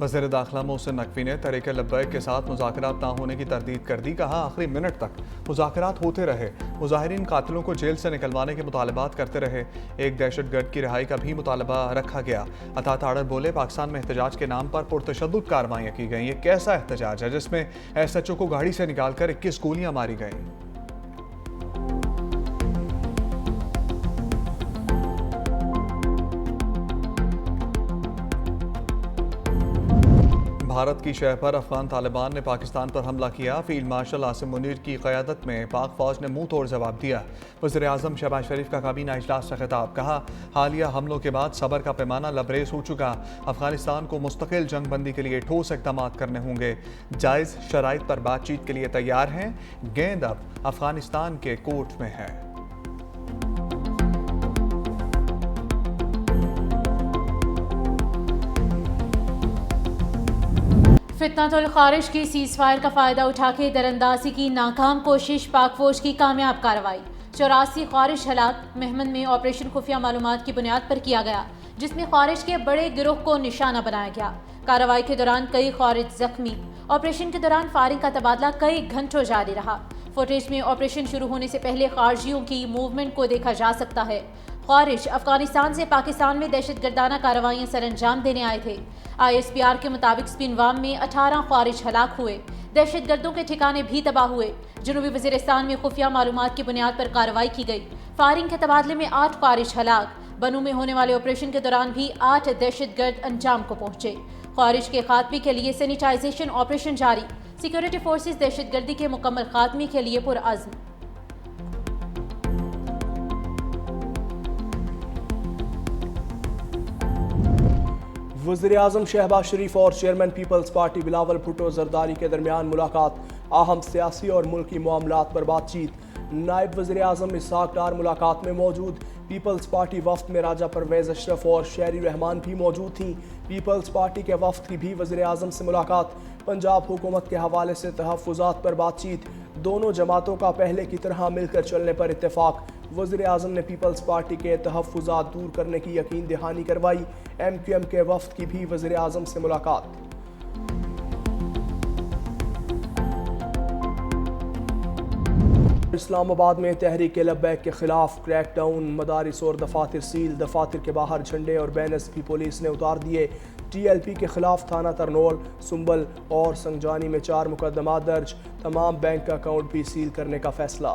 वज़ीर दाखिला मोहसिन नकवी ने तहरीक लब्बैक के साथ मुज़ाकरात ना होने की तरदीद कर दी। कहा आखिरी मिनट तक मुज़ाकरात होते रहे, मुज़ाहिरीन कातिलों को जेल से निकलवाने के मुतालबात करते रहे। एक दहशतगर्द की रिहाई का भी मुतालबा रखा गया। अता ताड़र बोले, पाकिस्तान में एहतजाज के नाम पर पुरतशद्दुद कार्रवाइयाँ की गईं। ये कैसा एहतजाज है जिसमें SHO को गाड़ी से निकाल कर 21 गोलियाँ मारी गईं? भारत की शह पर अफगान तालिबान ने पाकिस्तान पर हमला किया। फील्ड मार्शल आसिम मुनीर की क़यादत में पाक फ़ौज ने मुंह तोड़ जवाब दिया। वज़ीर आज़म शहबाज शरीफ का काबीना इजलास से खिताब। कहा हालिया हमलों के बाद सब्र का पैमाना लबरेज हो चुका। अफगानिस्तान को मुस्तकिल जंग बंदी के लिए ठोस इक़दाम करने होंगे। जायज़ शराइत पर बातचीत के लिए तैयार हैं। गेंद अब अफगानिस्तान के कोर्ट में है। फितनतुल खारिज की सीज़ फायर का फ़ायदा उठा के दरअंदाजी की नाकाम कोशिश, पाक फ़ौज की कामयाब कार्रवाई। 84 खारिज हलाक महमद में ऑपरेशन खुफिया मालूमात की बुनियाद पर किया गया, जिसमें खारिज के बड़े गिरोह को निशाना बनाया गया। कार्रवाई के दौरान कई खारिज जख्मी। ऑपरेशन के दौरान फायरिंग का तबादला कई घंटों जारी रहा। फुटेज में ऑपरेशन शुरू होने से पहले खारजियों की मूवमेंट को देखा जा सकता है। खारिज अफगानिस्तान से पाकिस्तान में दहशतगर्दाना कार्रवाइयां सर अंजाम देने आए थे। ISPR के मुताबिक स्पिनवाम में 18 खारिज हलाक हुए। दहशतगर्दों के ठिकाने भी तबाह हुए। जनूबी वज़ीरिस्तान में खुफिया मालूमात की बुनियाद पर कार्रवाई की गई। फायरिंग के तबादले में 8 खारिज हलाक। बनू में होने वाले ऑपरेशन के दौरान भी 8 दहशतगर्द अंजाम को पहुंचे। खारिज के खात्मे के लिए सैनिटाइजेशन ऑपरेशन जारी। सिक्योरिटी फोर्सेस दहशतगर्दी के मुकम्मल खात्मे के लिए पुरअज़्म। वज़ीर आज़म शहबाज शरीफ और chairman Peoples Party Bilawal Bhutto Zardari के दरमियान मुलाकात। अहम सियासी और मुल्की मामलात पर बातचीत। नायब वज़ीर आज़म इसहाक डार मुलाकात में मौजूद। पीपल्स पार्टी वफ्द में राजा परवेज़ अशरफ और शहरी रहमान भी मौजूद थीं। पीपल्स पार्टी के वफ्द की भी वज़ीर आज़म से मुलाकात। पंजाब हुकूमत के हवाले से तहफ़्फ़ुज़ात पर बातचीत। दोनों जमातों का पहले की तरह मिलकर चलने पर इत्तेफाक। वज़ीर आज़म ने पीपल्स पार्टी के तहफ़्फ़ुज़ात दूर करने की यकीन दहानी करवाई। MQM के वफ्द की भी वज़ीर आज़म से मुलाकात। इस्लामाबाद में तहरीक लब्बैक के खिलाफ क्रैकडाउन। मदारिस और दफातर सील। दफातर के बाहर झंडे और बैनर्स भी पुलिस ने उतार दिए। TLP के खिलाफ थाना तरनोल, सुंबल और संगजानी में 4 मुकदमा दर्ज। तमाम बैंक अकाउंट भी सील करने का फैसला।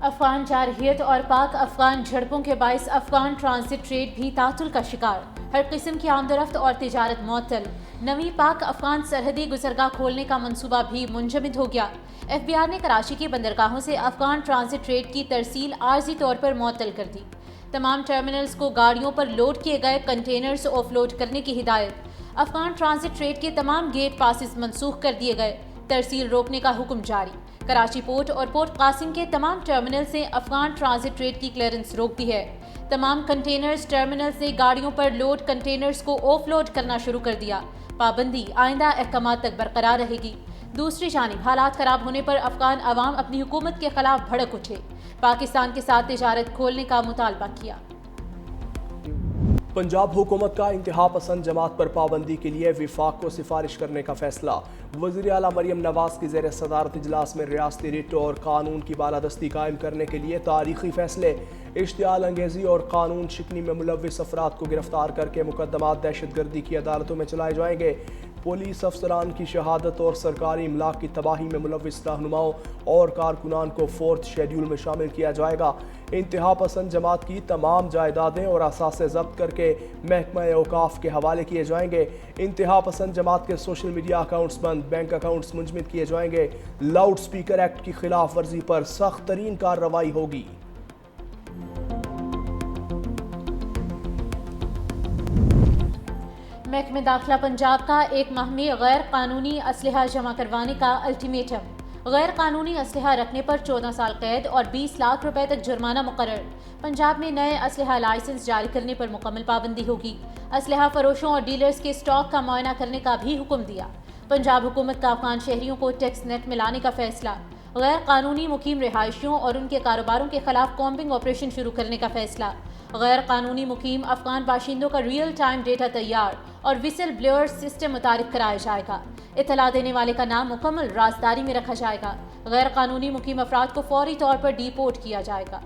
अफगान जारहियत और पाक अफगान झड़पों के बायस अफगान ट्रांजिट ट्रेड भी तातुल का शिकार। हर किस्म की आमदोरफ्त और तिजारत मुअत्तल। नवी पाक अफगान सरहदी गुजरगाह खोलने का मंसूबा भी मुंजमद हो गया। FBR ने कराची की बंदरगाहों से अफगान ट्रांजिट ट्रेड की तरसील आर्जी तौर पर मुअत्तल कर दी। तमाम टर्मिनल्स को गाड़ियों पर लोड किए गए कंटेनर्स ऑफलोड करने की हिदायत। अफगान ट्रांजिट ट्रेड के तमाम गेट पासिस मनसूख कर दिए गए। तरसील रोकने का हुक्म जारी। कराची पोर्ट और पोर्ट कासिम के तमाम टर्मिनल से अफगान ट्रांजिट ट्रेड की क्लियरेंस रोक दी है। तमाम कंटेनर्स टर्मिनल से गाड़ियों पर लोड कंटेनर्स को ऑफलोड करना शुरू कर दिया। पाबंदी आइंदा अहकाम तक बरकरार रहेगी। दूसरी जानिब हालात खराब होने पर अफगान अवाम अपनी हुकूमत के खिलाफ भड़क उठे। पाकिस्तान के साथ तिजारत खोलने का मुतालबा किया। पंजाब हुकूमत का इंतहा पसंद जमात पर पाबंदी के लिए विफाक को सिफारिश करने का फैसला। वज़ीर आला मरियम नवाज की ज़ेर सदारत इजलास में रियासती रिट और कानून की बालादस्ती कायम करने के लिए तारीखी फैसले। इश्तियाल अंगेज़ी और कानून शिकनी में मुलव्विस अफराद को गिरफ्तार करके मुकदमा दहशतगर्दी की अदालतों में चलाए जाएंगे। पुलिस अफसरान की शहादत और सरकारी इमलाक की तबाही में मुलव्विस रहनुमाओं और कारकुनान को 4th शेड्यूल में शामिल किया जाएगा। इंतहा पसंद जमात की तमाम जायदादें और असासे जब्त करके महकमा औकाफ के हवाले किए जाएंगे। इंतहा पसंद जमात के सोशल मीडिया अकाउंट्स बंद, बैंक अकाउंट्स मुंजमद किए जाएंगे। लाउड स्पीकर एक्ट की खिलाफ वर्जी पर सख्त तरीन कार्रवाई होगी। महकमे दाखिला पंजाब का 1 माह में गैर कानूनी असलहा जमा करवाने का अल्टीमेटम। गैर कानूनी असलहा रखने पर 14 साल कैद और 20 लाख रुपए तक जुर्माना मुकर्रर। पंजाब में नए असलहा लाइसेंस जारी करने पर मुकम्मल पाबंदी होगी। असलहा फरोशों और डीलर्स के स्टॉक का मुआयना करने का भी हुक्म दिया। पंजाब हुकूमत का अफगान शहरियों को टैक्स नेट में लाने का फैसला। गैर कानूनी मुकीम रिहायशियों और उनके कारोबारों के खिलाफ कॉम्बिंग ऑपरेशन शुरू करने का फैसला। غیر قانونی مقیم افغان باشندوں کا ریئل ٹائم ڈیٹا تیار اور وسل بلیور سسٹم متعارف کرایا جائے گا۔ اطلاع دینے والے کا نام مکمل رازداری میں رکھا جائے گا۔ غیر قانونی مقیم افراد کو فوری طور پر ڈیپورٹ کیا جائے گا۔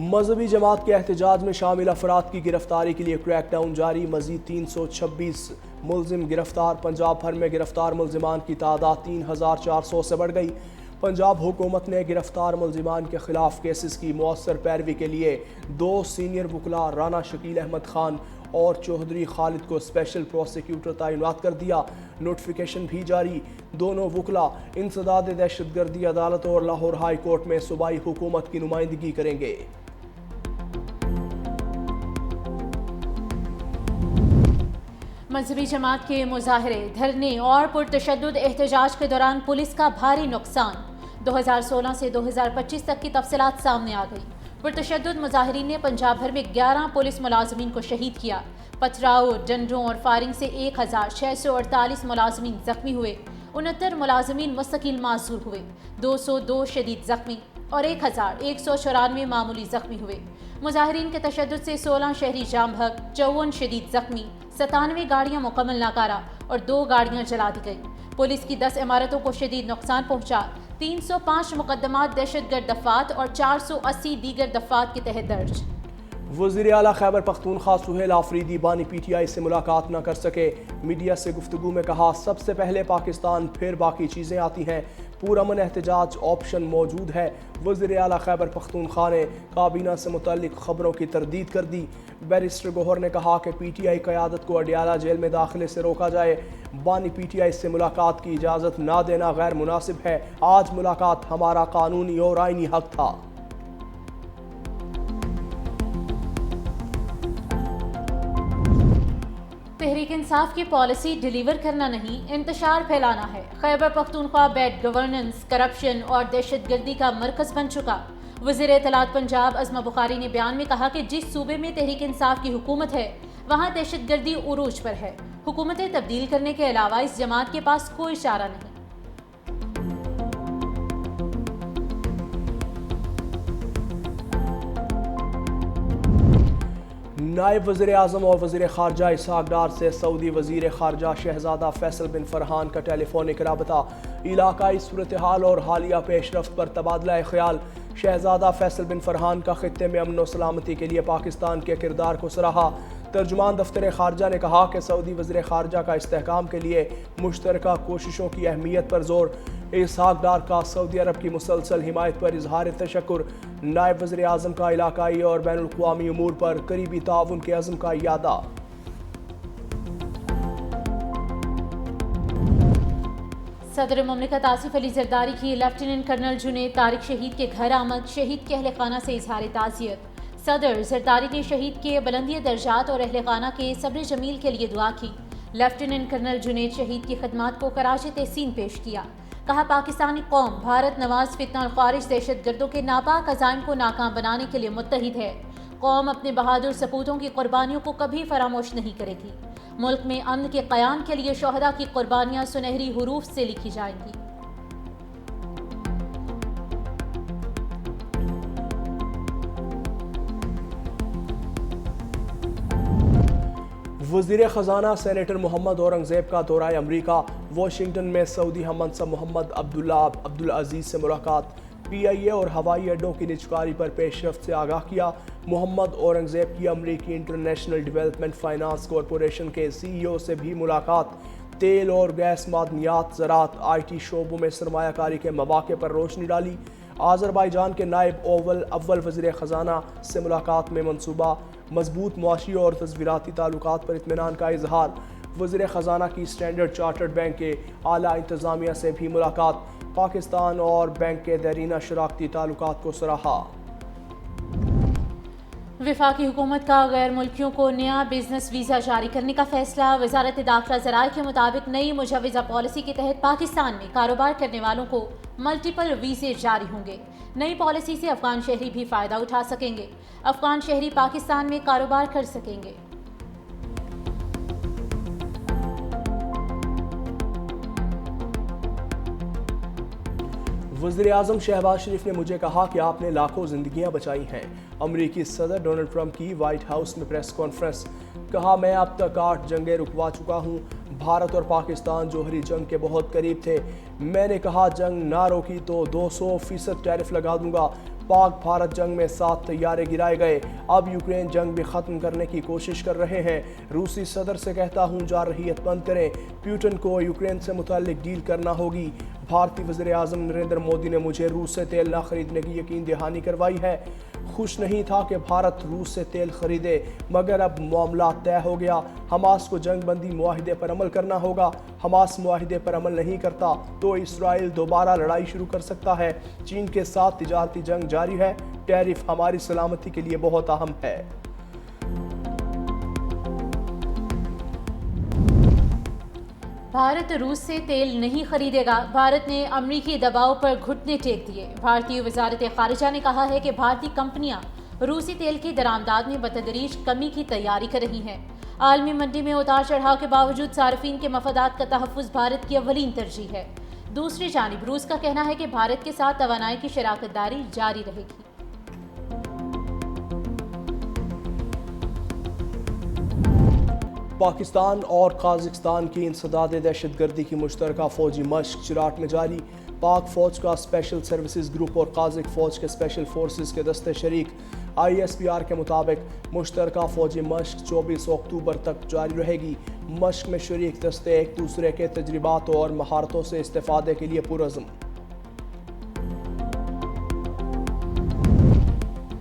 مذہبی جماعت کے احتجاج میں شامل افراد کی گرفتاری کے لیے کریک ڈاؤن جاری، مزید 326 ملزم گرفتار۔ پنجاب بھر میں گرفتار ملزمان کی تعداد 3400 سے بڑھ گئی۔ پنجاب حکومت نے گرفتار ملزمان کے خلاف کیسز کی مؤثر پیروی کے لیے 2 سینئر وکلاء رانا شکیل احمد خان اور چوہدری خالد کو اسپیشل پروسیکیوٹر تعینات کر دیا۔ نوٹیفیکیشن بھی جاری۔ دونوں وکلاء انسداد دہشت گردی عدالت اور لاہور ہائی کورٹ میں صوبائی حکومت کی نمائندگی کریں گے۔ مذہبی جماعت کے مظاہرے، دھرنے اور پرتشدد احتجاج کے دوران پولیس کا بھاری نقصان۔ 2016 سے 2025 تک کی تفصیلات سامنے آ گئی۔ پرتشدد مظاہرین نے پنجاب بھر میں 11 پولیس ملازمین کو شہید کیا۔ پتھراؤ، ڈنڈوں اور فائرنگ سے 1648 ملازمین زخمی ہوئے، 69 ملازمین مستقل معذور ہوئے، 202 شدید زخمی اور 1194 معمولی زخمی ہوئے۔ مظاہرین کے تشدد سے 16 شہری جام بحق، 54 شدید زخمی، 97 گاڑیاں مکمل ناکارہ اور 2 گاڑیاں جلا دی گئی۔ پولیس کی 10 عمارتوں کو شدید نقصان پہنچا۔ 305 مقدمات دہشت گرد دفعات اور 480 دیگر دفعات کے تحت درج۔ وزیر اعلیٰ خیبر پختونخوا سہیل آفریدی بانی پی ٹی آئی سے ملاقات نہ کر سکے۔ میڈیا سے گفتگو میں کہا، سب سے پہلے پاکستان پھر باقی چیزیں آتی ہیں، پرامن احتجاج آپشن موجود ہے۔ وزیر اعلیٰ خیبر پختونخوا نے کابینہ سے متعلق خبروں کی تردید کر دی۔ بیرسٹر گوہر نے کہا کہ پی ٹی آئی قیادت کو اڈیالہ جیل میں داخلے سے روکا جائے۔ بانی پی ٹی آئی سے ملاقات کی اجازت نہ دینا غیر مناسب ہے۔ آج ملاقات ہمارا قانونی اور آئینی حق تھا۔ تحریک انصاف کی پالیسی ڈیلیور کرنا نہیں، انتشار پھیلانا ہے۔ Khyber Pakhtunkhwa bad governance, corruption اور دہشت گردی کا مرکز بن چکا۔ وزیر اطلاعات پنجاب عظمہ بخاری نے بیان میں کہا کہ جس صوبے میں تحریک انصاف کی حکومت ہے وہاں دہشت گردی عروج پر ہے۔ حکومتیں تبدیل کرنے کے علاوہ اس جماعت کے پاس کوئی چارہ نہیں۔ نائب وزیر اعظم اور وزیر خارجہ اسحاق ڈار سے سعودی وزیر خارجہ شہزادہ فیصل بن فرحان کا ٹیلی فونک رابطہ، علاقائی صورتحال اور حالیہ پیش رفت پر تبادلہ خیال۔ شہزادہ فیصل بن فرحان کا خطے میں امن و سلامتی کے لیے پاکستان کے کردار کو سراہا۔ ترجمان دفتر خارجہ نے کہا کہ سعودی وزیر خارجہ کا استحکام کے لیے مشترکہ کوششوں کی اہمیت پر زور۔ اسحاق ڈار کا سعودی عرب کی مسلسل حمایت پر اظہار تشکر۔ نائب وزیر اعظم کا علاقائی اور بین الاقوامی امور پر قریبی تعاون کے عزم کا اعادہ۔ صدر مملکت آصف علی زرداری کی لیفٹیننٹ کرنل جنید طارق شہید کے گھر آمد، شہید کے اہل خانہ سے اظہار تعزیت۔ صدر زرداری نے شہید کے بلندی درجات اور اہل خانہ کے صبر جمیل کے لیے دعا کی۔ لیفٹیننٹ کرنل جنید شہید کی خدمات کو خراج تحسین پیش کیا۔ کہا، پاکستانی قوم بھارت نواز فتنہ الخوارج دہشت گردوں کے ناپاک عزائم کو ناکام بنانے کے لیے متحد ہے۔ قوم اپنے بہادر سپوتوں کی قربانیوں کو کبھی فراموش نہیں کرے گی۔ ملک میں امن کے قیام کے لیے شہداء کی قربانیاں سنہری حروف سے لکھی جائیں گی۔ وزیر خزانہ سینیٹر محمد اورنگزیب کا دورہ امریکہ، واشنگٹن میں سعودی ہم منصب محمد عبدالعزیز سے ملاقات۔ پی آئی اے اور ہوائی اڈوں کی نجکاری پر پیش رفت سے آگاہ کیا۔ محمد اورنگزیب کی امریکی انٹرنیشنل ڈیولپمنٹ فائنانس کارپوریشن کے سی ای او سے بھی ملاقات۔ تیل اور گیس معدنیات، زراعت، آئی ٹی شعبوں میں سرمایہ کاری کے مواقع پر روشنی ڈالی۔ آذربائیجان کے نائب اول وزیر خزانہ سے ملاقات میں منصوبہ، مضبوط معاشی اور تصویراتی تعلقات پر اطمینان کا اظہار۔ وزیر خزانہ کی اسٹینڈرڈ چارٹرڈ بینک کے اعلیٰ انتظامیہ سے بھی ملاقات، پاکستان اور بینک کے دیرینہ شراکتی تعلقات کو سراہا۔ وفاقی حکومت کا غیر ملکیوں کو نیا بزنس ویزا جاری کرنے کا فیصلہ۔ وزارت داخلہ ذرائع کے مطابق نئی مجوزہ پالیسی کے تحت پاکستان میں کاروبار کرنے والوں کو ملٹیپل ویزے جاری ہوں گے۔ نئی پالیسی سے افغان شہری بھی فائدہ اٹھا سکیں گے۔ افغان شہری پاکستان میں کاروبار کر سکیں گے۔ वज़ीर आज़म शहबाज शरीफ ने मुझे कहा कि आपने लाखों जिंदगियां बचाई हैं। अमरीकी सदर डोनाल्ड ट्रंप की वाइट हाउस में प्रेस कॉन्फ्रेंस। कहा, मैं अब तक 8 जंगें रुकवा चुका हूं। भारत और पाकिस्तान जौहरी जंग के बहुत करीब थे। मैंने कहा जंग ना रोकी तो 200% टैरिफ लगा दूंगा। पाक भारत जंग में 7 तैयारे गिराए गए। अब यूक्रेन जंग भी ख़त्म करने की कोशिश कर रहे हैं। रूसी सदर से कहता हूं जारहियत बंद करें। पुतिन को यूक्रेन से मुताल्लिक डील करना होगी। भारतीय वज़ीर आज़म नरेंद्र मोदी ने मुझे रूस से तेल न खरीदने की यकीन दहानी करवाई है। खुश नहीं था कि भारत रूस से तेल खरीदे, मगर अब मामला तय हो गया। हमास को जंग बंदी मुआहिदे पर अमल करना होगा। हमास मुआहिदे पर अमल नहीं करता तो इसराइल दोबारा लड़ाई शुरू कर सकता है। चीन के साथ तिजारती जंग जारी है। टैरिफ हमारी सलामती के लिए बहुत अहम है। भारत रूस से तेल नहीं खरीदेगा। भारत ने अमरीकी दबाव पर घुटने टेक दिए। भारतीय वजारत खारिजा ने कहा है कि भारतीय कंपनियां रूसी तेल की दरामदाद में बतदरीज कमी की तैयारी कर रही हैं। आलमी मंडी में उतार चढ़ाव के बावजूद सार्फिन के मफादात का तहफ़्फ़ुज़ भारत की अव्वलीन तरजीह है। दूसरी जानिब रूस का कहना है कि भारत के साथ तवानाई की शराकत दारी जारी रहेगी। पाकिस्तान और काज़ाकिस्तान की इंसदाद दहशतगर्दी की मुश्तरका फ़ौजी मश्क चिराट में जारी। पाक फ़ौज का स्पेशल सर्विसेज ग्रुप और काज़ाक फ़ौज के स्पेशल फोर्सेस के दस्ते शरीक। ISPR के मुताबिक मुश्तरका फ़ौजी मश्क 24 अक्टूबर तक जारी रहेगी। मश्क में शरीक दस्ते एक दूसरे के तजर्बात और महारतों से इस्तेफ़ादे के लिए पुरज़्म।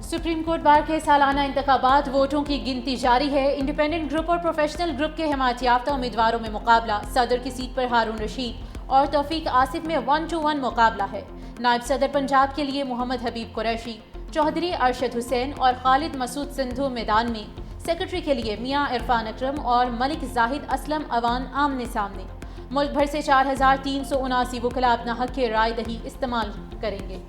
सुप्रीम कोर्ट बार के सालाना इंतखाबात वोटों की गिनती जारी है। इंडिपेंडेंट ग्रुप और प्रोफेशनल ग्रुप के हिमायत याफ्ता उम्मीदवारों में मुकाबला। सदर की सीट पर हारून रशीद और तौफीक आसिफ में 1-1 मुकाबला है। नायब सदर पंजाब के लिए मोहम्मद हबीब कुरैशी, चौधरी अरशद हुसैन और खालिद मसूद सिंधु मैदान में। सेक्रेटरी के लिए मियां इरफान अकरम और मलिक जाहिद असलम अवान आमने सामने। मुल्क भर से 4379 वकला अपना हक की राय दही इस्तेमाल करेंगे।